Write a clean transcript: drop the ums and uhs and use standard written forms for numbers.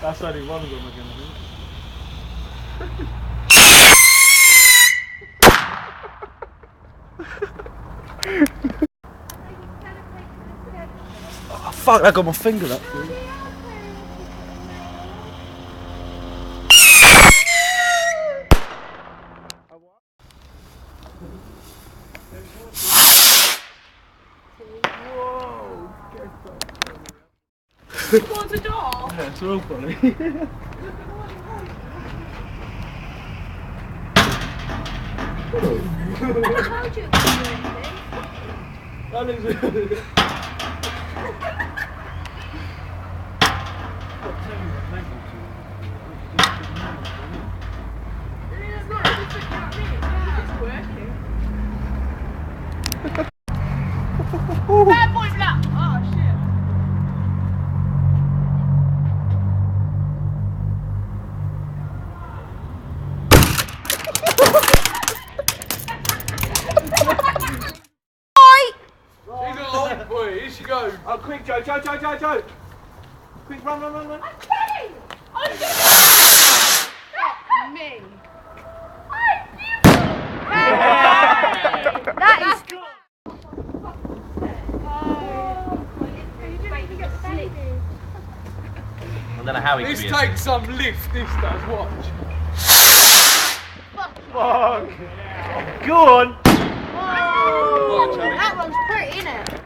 That's only one of them again, I think. Oh, fuck, I got my finger up. What's a door? Yeah, it's real funny. How do you That looks really... It's not a different, you know what I mean? It's working. Bad boy black! Oh shit. He's a long boy, here she goes. Oh, quick, Joe. Quick, run. I'm kidding! I'm kidding! Not me. That is good. I don't know how he This could be takes some lift, this does, watch. Fuck. Go on. Oh, that one's pretty, isn't it?